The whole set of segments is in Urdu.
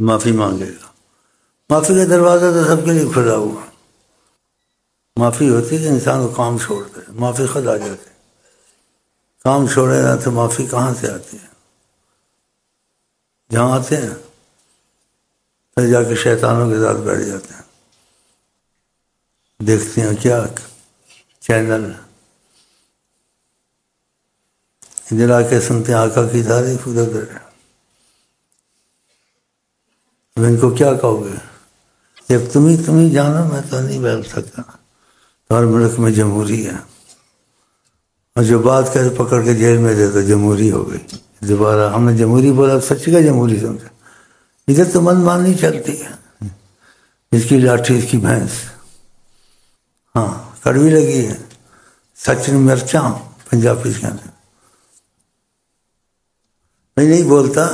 معافی مانگے گا. معافی کا دروازہ تو سب کے لیے کھلا ہوا. معافی ہوتی ہے کہ انسان کو کام چھوڑ دے، معافی خود آ جاتی. کام چھوڑے نا تو معافی کہاں سے آتی ہے؟ جہاں آتے ہیں پھر جا کے شیطانوں کے ساتھ بیٹھ جاتے ہیں. دیکھتے ہیں کیا چینل ادھر آ کے سنتے ہیں آقا کی تعریف، ادھر اب ان کو کیا کہو گے؟ جب تم ہی جانو، میں تو نہیں بیٹھ سکتا. ہر ملک میں جمہوری ہے، اور جو بات کرے پکڑ کے جیل میں دے تو جمہوری ہو گئی. دوبارہ ہم نے جمہوری بولا، سچی کا جمہوری سمجھا. ادھر تو من مانی چلتی ہے، اس کی لاٹھی اس کی بھینس. ہاں کڑوی لگی ہے، سچ مرچاں پنجابی کے اندر. میں نہیں بولتا،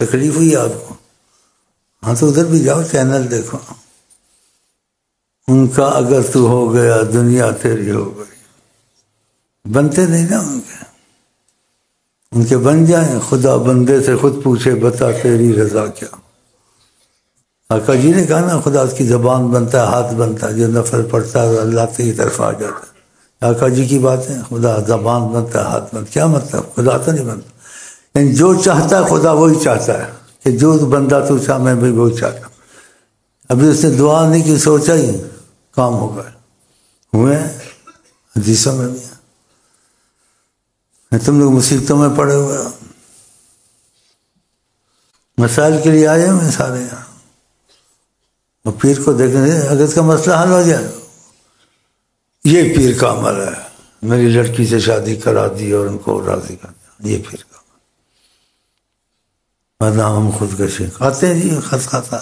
تکلیف ہوئی آپ کو. ہاں تو ادھر بھی جاؤ، چینل دیکھو. ان کا اگر تو ہو گیا دنیا تیری ہو گئی. بنتے نہیں نا ان کے بن جائیں. خدا بندے سے خود پوچھے بتا تیری رضا کیا. آقا جی نے کہا نا خدا اس کی زبان بنتا ہے، ہاتھ بنتا ہے، جو نفل پڑتا ہے اللہ کی طرف آ جاتا ہے. آقا جی کی بات ہے، خدا زبان بنتا ہے، ہاتھ بنتا. کیا مطلب؟ خدا تو نہیں بنتا، یعنی جو چاہتا ہے خدا وہی چاہتا ہے کہ جو بندہ تو چاہ میں بھی وہی چاہتا ہوں. ابھی اس نے دعا نہیں کی، سوچا ہی کام ہو گئے. ہوئے حدیثوں میں بھی تم لوگ مصیبتوں میں پڑے ہوئے ہو. مسائل کے لیے آئے ہوئے سارے یہاں. اور پیر کو دیکھنے سے اگر اس کا مسئلہ حل ہو جائے، یہ پیر کا عمل ہے. میری لڑکی سے شادی کرا دی اور ان کو راضی کر دیا، یہ پیر کا عمل. ورنہ ہم خودکشی کھاتے ہیں جی، خط کھاتا.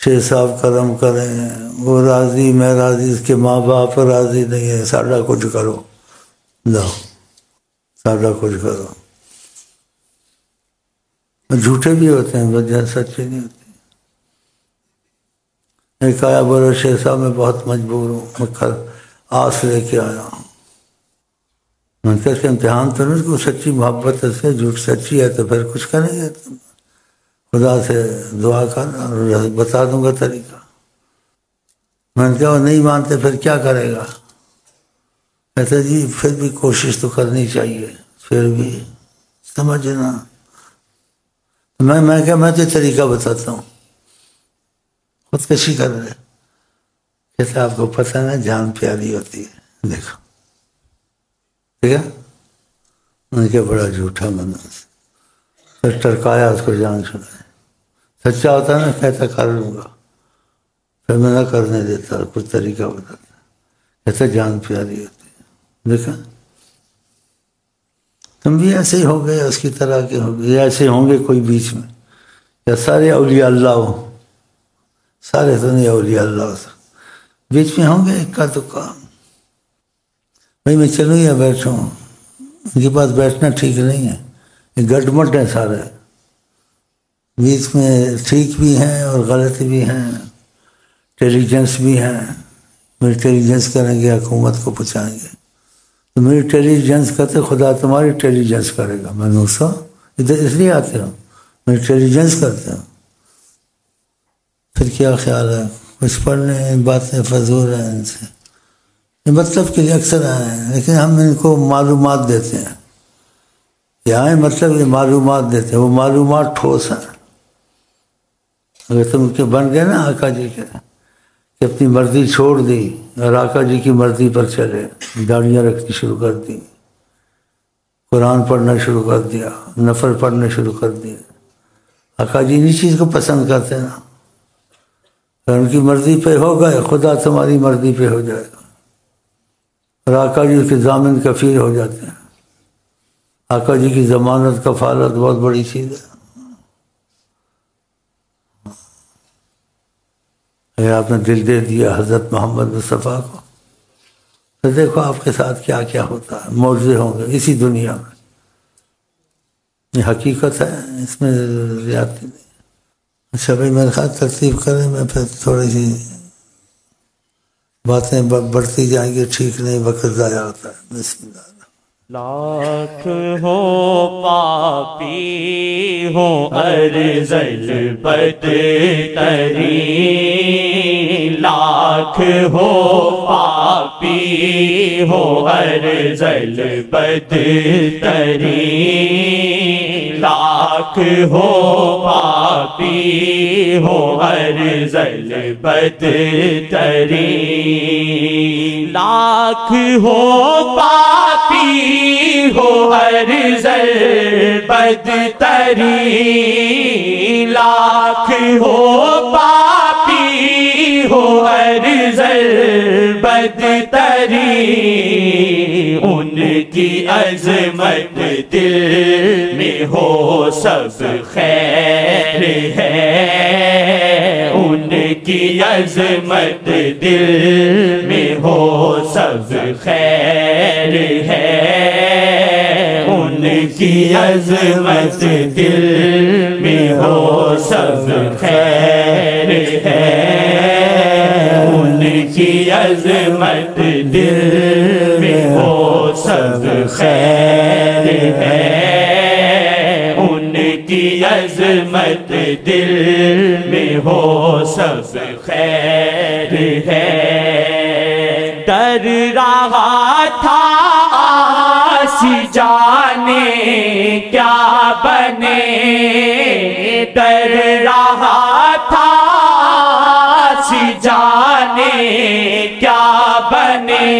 شیخ صاحب کرم کریں، وہ راضی میں راضی، اس کے ماں باپ راضی نہیں ہے، ساڈا کچھ کرو. لاؤ ساڈا کچھ کرو. جھوٹے بھی ہوتے ہیں، وجہ سچے نہیں ہوتے. ایک آیا بولو شیخ صاحب میں بہت مجبور ہوں، میں آس لے کے آیا ہوں. میں کہ اس کا امتحان تو نہیں کو سچی محبت سے، جھوٹ سچی ہے تو پھر کچھ کریں گے. خدا سے دعا کر اور بتا دوں گا طریقہ. میں نے کہا وہ نہیں مانتے پھر کیا کرے گا؟ کہتے جی پھر بھی کوشش تو کرنی چاہیے، پھر بھی سمجھنا. میں کہا میں تو طریقہ بتاتا ہوں. خودکشی کر رہے کہتے آپ کو پتہ نا جان پیاری ہوتی ہے. دیکھو ٹھیک ہے. میں نے کہا بڑا جھوٹا بندہ. پھر ٹرکایا اس کو جان چھڑائے. سچا ہوتا نا کہتا کر لوں گا، پھر میں نہ کرنے دیتا، کچھ طریقہ بتاتا. کہتا جان پیاری ہوتی ہے. دیکھا تم بھی ایسے ہی ہو گئے، اس کی طرح کے ہو گئے، ایسے ہوں گے کوئی بیچ میں. یا سارے اولیاء اللہ ہو، سارے تو نہیں اولیاء اللہ ہو، بیچ میں ہوں گے ایک کا دکا. بھائی میں چلوں یا بیٹھوں؟ ان کے پاس بیٹھنا ٹھیک نہیں ہے. یہ گٹ مٹ ہیں سارے، بیچ میں ٹھیک بھی ہیں اور غلط بھی ہیں، انٹیلیجنس بھی ہیں. انٹیلیجنس کریں گے حکومت کو پہنچائیں گے. تو میری انٹیلیجنس کرتے خدا تمہاری انٹیلیجنس کرے گا. میں نے سو ادھر اس لیے آتے ہوں، میں انٹیلیجنس کرتے ہوں. پھر کیا خیال ہے؟ کچھ پڑھ لیں، باتیں فضول ہیں ان سے. یہ مطلب کے لیے اکثر آئے ہیں، لیکن ہم ان کو معلومات دیتے ہیں. یہاں مطلب یہ معلومات دیتے ہیں، وہ معلومات ٹھوس ہیں. اگر تم کے بن گئے نا آقا جی کے کہ اپنی مرضی چھوڑ دی اور آقا جی کی مرضی پر چلے، داڑیاں رکھنی شروع کر دی، قرآن پڑھنا شروع کر دیا، نفل پڑھنا شروع کر دیا. آقا جی انہی چیز کو پسند کرتے ہیں نا. اگر ان کی مرضی پہ ہو گئے، خدا تمہاری مرضی پہ ہو جائے گا. اور آقا جی کے ضامن کفیل ہو جاتے ہیں. آقا جی کی ضمانت کفالت بہت بڑی چیز ہے. اگر آپ نے دل دے دیا حضرت محمد مصطفیٰ کو تو دیکھو آپ کے ساتھ کیا کیا ہوتا ہے. معجزے ہوں گے اسی دنیا میں. یہ حقیقت ہے، اس میں زیادتی نہیں. اچھا بھائی میرے خیال ترتیب کریں، میں پھر تھوڑی سی باتیں بڑھتی جائیں گی. ٹھیک نہیں، وقت ضائع ہوتا ہے. بسم اللہ. لاکھ ہو پاپی ہو ارذل بدترین، لاکھ ہو پاپی ہو ارذل بدترین، لاکھ ہو پاپی ہو ارذل بدترین، لاکھ ہو پاپی ہو ارذل بدترین، لاکھ ہو پاپی ہو ارذل بدترین، ان کی عظمت دل میں ہو سب خیر ہے، ان کی عظمت دل میں ہو سب خیر ہے، ان کی عظمت دل میں ہو سب خیر ہے، ان کی عظمت دل میں ہو سب خیر ہے، ان کی عظمت دل میں ہو سب خیر ہے۔ ڈر رہا تھا آسی جانے کیا بنے، ڈر رہا تھا آسی جانے کیا بنے،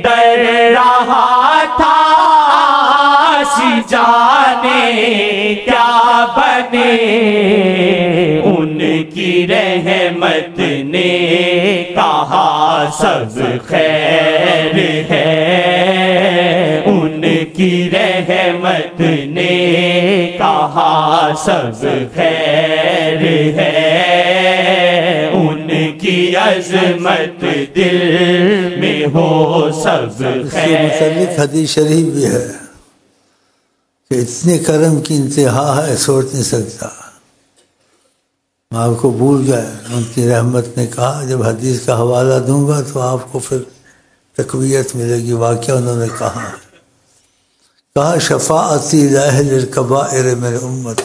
ڈر رہا تھا آسی جانے کیا بنے، ان کی رحمت نے کہا سب خیر ہے، ان کی رحمت نے کہا سب خیر ہے، ان کی عظمت دل میں ہو سب خیر۔ اس سے متعلق حدیث شریف بھی ہے کہ اتنے کرم کی انتہا ہے سوچ نہیں سکتا۔ میں آپ کو بھول گئے، ان کی رحمت نے کہا جب حدیث کا حوالہ دوں گا تو آپ کو پھر تقویت ملے گی۔ واقعہ انہوں نے کہا شفاعتی لأہل الکبائر میرے امت،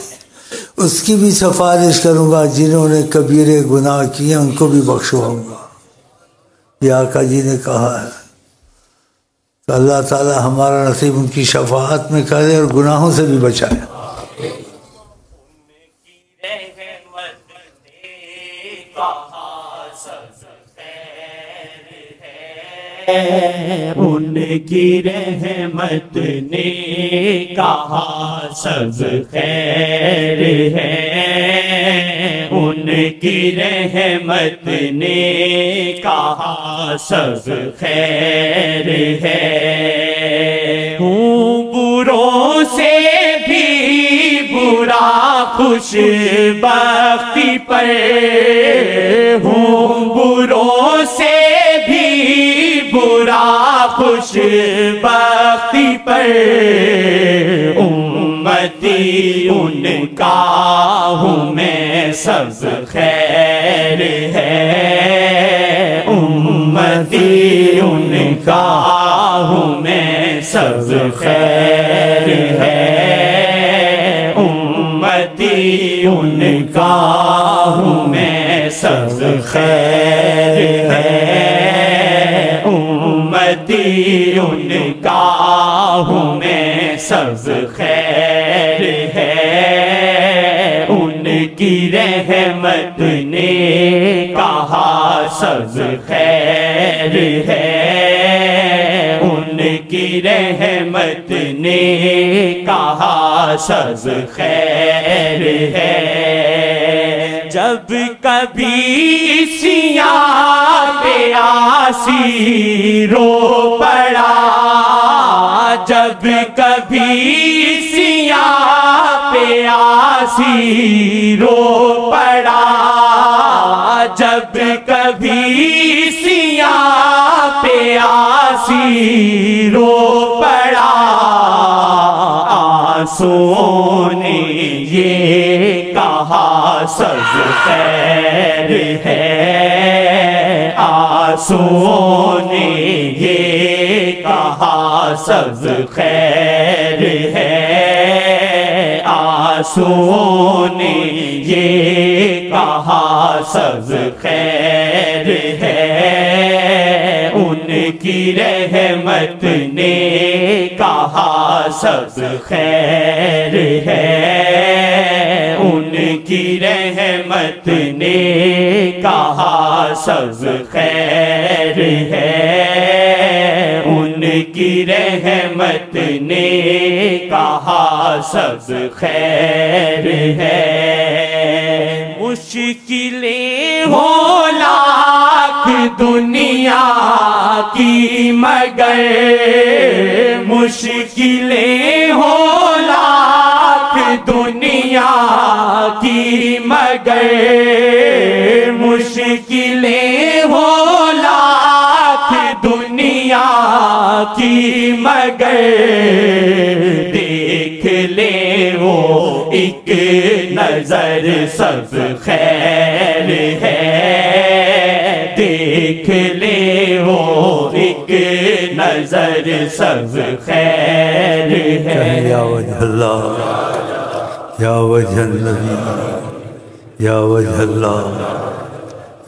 اس کی بھی سفارش کروں گا جنہوں نے کبیرے گناہ کیے، ان کو بھی بخشواؤں گا۔ یہ آقا جی نے کہا ہے تو اللہ تعالی ہمارا نصیب ان کی شفاعت میں کرے اور گناہوں سے بھی بچائے۔ ان کی رحمت نے کہا سب خیر ہے، ان کی رحمت نے کہا سب خیر ہے، ہوں بروں سے بھی برا خوش بختی پر، ہوں بروں سے بھی برا خوش بختی پر، امتی ان کا ہوں میں سب خیر ہے، امتی ان کا ہوں میں سب خیر ہے، امتی ان کا ہوں میں سب خیر ہے، امتی ان کا ہوں میں سب خیر ہے، ان کی رحمت نے کہا سب خیر ہے، ان کی رحمت نے کہا سب خیر ہے، جب کبھی سیاہ پیاسی رو پڑا، جب کبھی سیاہ پیاسی رو پڑا، جب کبھی سیاہ پیاسی رو پڑا، آنسوؤں نے یہ کہا سب خیر ہے، آنسوؤں نے یہ کہا سب خیر ہے، آنسوؤں نے یہ کہا سب خیر ہے، ان کی رحمت نے کہا سب خیر ہے، ان کی رحمت نے کہا سب خیر ہے، ان کی رحمت نے کہا سب خیر ہے۔ مشکلیں ہوں لاکھ دنیا کی مگر، مشکلیں ہوں لاکھ دنیا کی مگر، مشکلیں ہوں لاکھ دنیا کی مگر، دیکھ لے وہ ایک نظر سب خیر ہے، دیکھ لے وہ ایک نظر سب خیر ہے۔ یا وجہ اللہ، یا وجہ النبی، یا وجہ اللہ،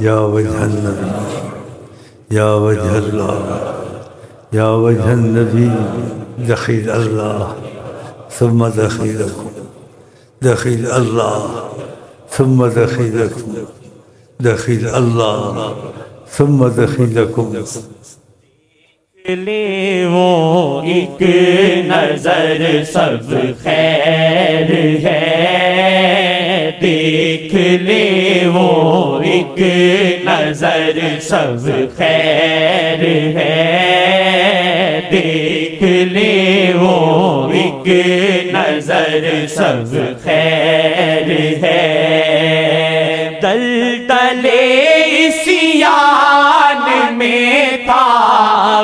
یا وجہ النبی، یا وجہ اللہ، یا وجہ النبی، دخیل اللہ ثم دخیلکم، دخیل اللہ ثم دخیلکم، دخیل اللہ ثم دخیلکم۔ لے وہ ایک نظر سب خیر ہے، دیکھ لے وہ ایک نظر سب خیر ہے، دیکھ لے وہ ایک نظر سب خیر ہے۔ دلدلے عصیان میں تھا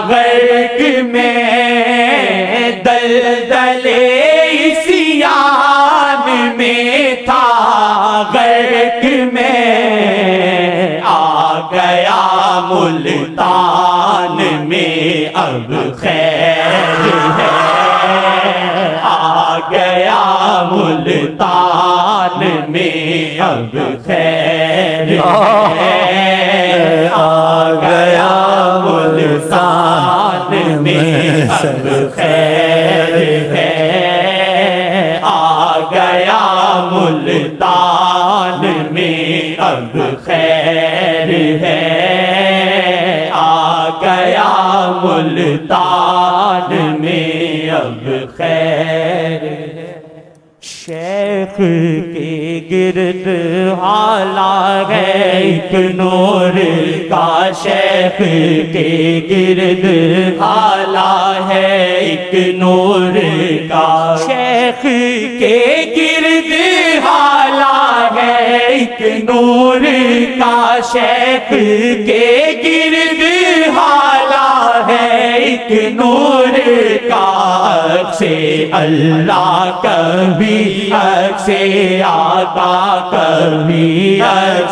غرق میں، دلدلے عصیان میں تھا غرق میں، آ گیا ملتان میں اب خیر ہے، آ گیا ملتان میں اب خیر ہے، آ گیا ملتان میں اب خیر ہے، آ گیا ملتان میں اب خیر ہے، آ گیا ملتان میں اب خیر ہے۔ شیخ کے گرد حالا ہے ایک نور کا، شیخ کے گرد حالا ہے ایک نور کا، شیخ کے گرد حالا ہے ایک نور کا، شیخ کے گرد حالا ہے ایک نور کا، سے اللہ کبھی سے آقا کبھی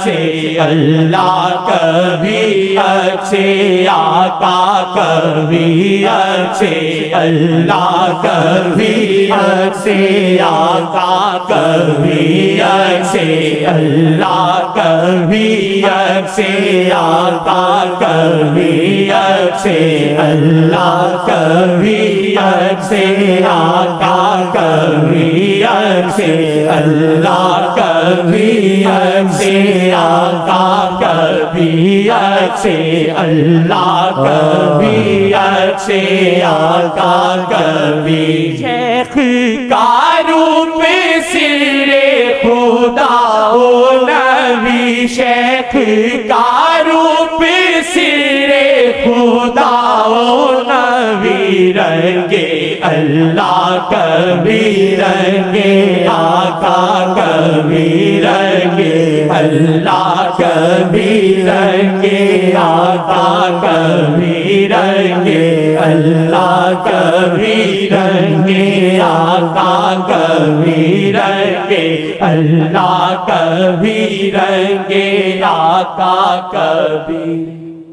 سے اللہ کبھی سے آقا کبھی سے اللہ کبھی سے آقا کبھی سے اللہ کبھی سے آقا کبھی سے اللہ کبھی سے آقا کبھی سے اللہ کبھی سے آقا کبھی سے اللہ کبھی سے آقا کبھی، شیخ کا روپ سر خدا و نبی، شیخ کا روپ سر خدا و نبی، رنگے اللہ کبھی رنگے آقا کبھی رنگے اللہ کبھی رنگے آقا کبھی رنگے اللہ کبھی رنگے آقا کبھی رنگے اللہ کبھی رنگے آقا کبھی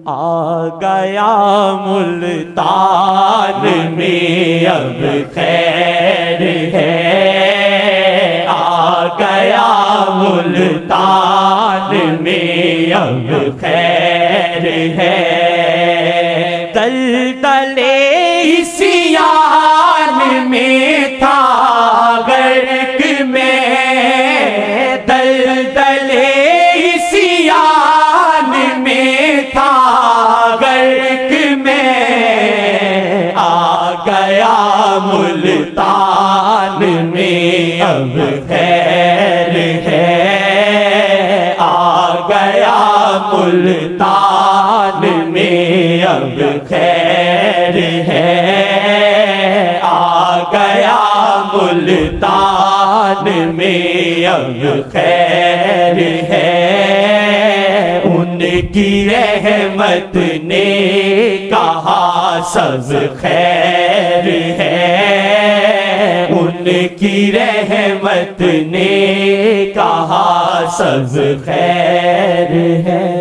آ گیا ملتان میں اب خیر ہے، آ گیا ملتان میں اب خیر ہے، دلدلے عصیان میں تھا غرق میں، دلدلے عصیان میں تھا غرق میں، آ گیا ملتان میں اب خیر ہے، آ گیا ملتان میں اب خیر ہے، آ گیا ملتان میں اب خیر ہے، ان کی رحمت نے کہا سب خیر ہے، ان کی رحمت نے کہا سب خیر ہے،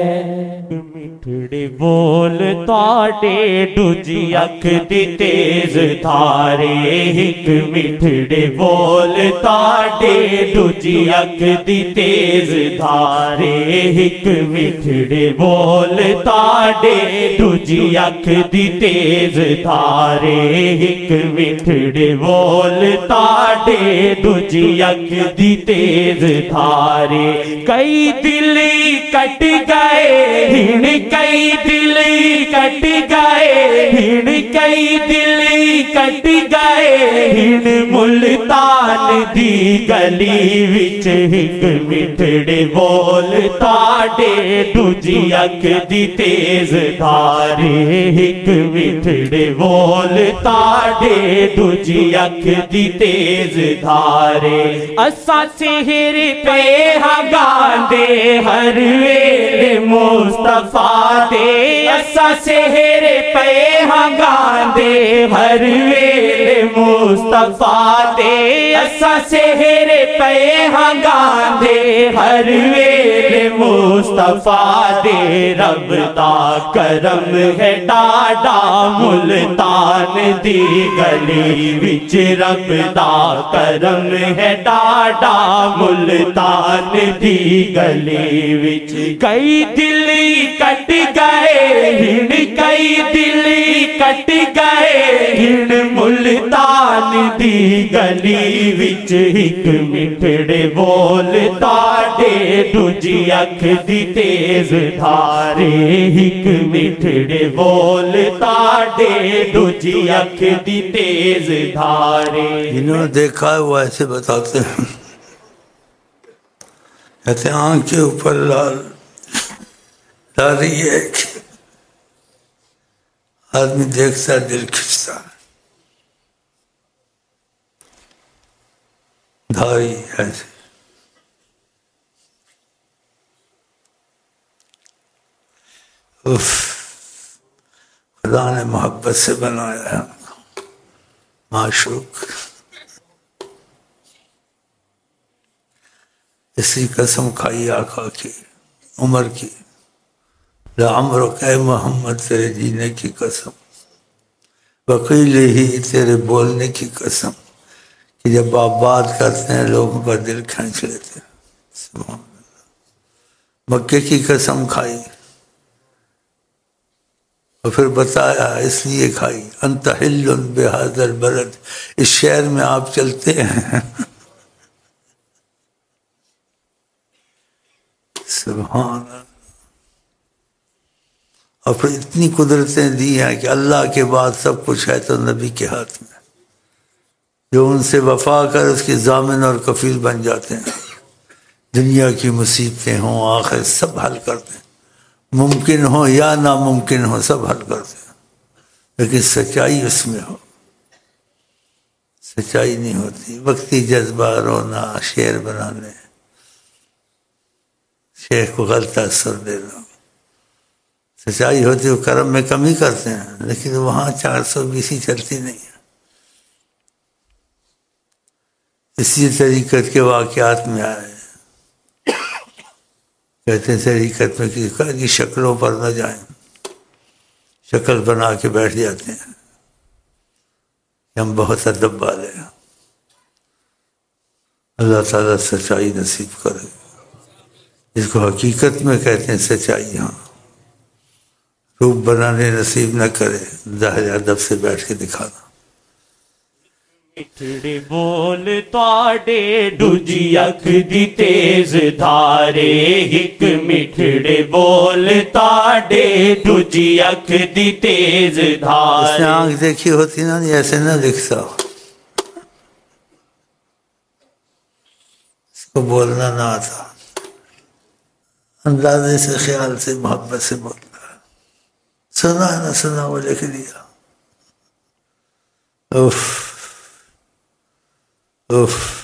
میٹھڑے بول تاڑے ڈوجی اکھ دی تیز تھارے، ایک میٹھڑے بول تاڑے ڈوجی اکھ دی تیز تھارے، ایک میٹھڑے بول تاڑے ڈوجی اکھ دی تیز تھارے، ایک میٹھڑے بول تاڑے ڈوجی اکھ دی تیز تھارے، کئی دل کٹ گئے ہن کئی دل کٹ گئے ہن کئی دل کٹ گئے ہن ملتان دی گلی وچ ایک میٹھڑے بول تاڑے دوجی اکھ دی تیز دھارے، ایک میٹھڑے بول تاڑے دوجی اکھ دی تیز دھارے، اساں سحر پہ ہگاندے ہر ویلے مصطفیٰ دے، اساں سحر پہ ہگاندے ہر ویلے مصطفیٰ دے، اساں سحر پہ ہگاندے ہر ویلے مصطفیٰ دے، رب دا کرم ہے ڈاڈا ملتان دی گلی وچ، رب دا کرم ہے ڈاڈا ملتان دی گلی وچ، کئی دل کٹ گئے ہن کئی دل کٹ گئے ہن ملتان دی گلی وچ، ایک میٹھڑے بول تاڑے دوجی اکھ دی تیز دھارے، ایک میٹھڑے بول تاڑے دوجی اکھ دی تیز دھارے۔ جنہوں نے دیکھا ہے وہ ایسے بتاتے ہیں، کہتے ہیں آنکھ کے اوپر لال داری ہے کہ آدمی دیکھتا دل کھچتا، دھاری ایسے خدا نے محبت سے بنایا ہے معشوق، اسی قسم کھائی آقا کی عمر کی، لعمرک اے محمد تیرے جینے کی قسم، وقیل ہی تیرے بولنے کی قسم، کہ جب آپ بات کرتے ہیں لوگوں کا دل کھینچ لیتے ہیں، سبحان اللہ۔ مکے کی قسم کھائی اور پھر بتایا اس لیے کھائی، انت حل بہذا البلد، اس شہر میں آپ چلتے ہیں، سبحان اللہ۔ اور پھر اتنی قدرتیں دی ہیں کہ اللہ کے بعد سب کچھ ہے تو نبی کے ہاتھ میں، جو ان سے وفا کر اس کے ضامن اور کفیل بن جاتے ہیں، دنیا کی مصیبتیں ہوں آخر سب حل کرتے ہیں، ممکن ہو یا ناممکن ہو سب حل کرتے ہیں، لیکن سچائی اس میں ہو، سچائی نہیں ہوتی، وقتی جذبہ رونا، شعر بنانے، شیخ کو غلط اثر دینا، سچائی ہوتی وہ کرم میں کمی کرتے ہیں، لیکن وہاں 420 چلتی نہیں ہے۔ اسی طریقت کے واقعات میں آئے، کہتے ہیں طریقت میں کی شکلوں پر نہ جائیں، شکل بنا کے بیٹھ جاتے ہیں کہ ہم بہت ادب والے ہیں. اللہ تعالیٰ سچائی نصیب کرے، اس کو حقیقت میں کہتے ہیں سچائی. ہاں، روپ بنانے نصیب نہ کرے، ظاہر ادب سے بیٹھ کے دکھانا. مٹھڑے بول تواڈے ڈوجی اکھ دی تیز دھارے، ایک مٹھڑے بول تواڈے ڈوجی اکھ دی تیز اس نے دھارے. آنکھ دیکھی ہوتی نا ایسے نہ لکھتا، اس کو بولنا نہ آتا، اندازے سے خیال سے محبت سے بولتا ہے. سنا ہے نہ سنا وہ لکھ دیا. If if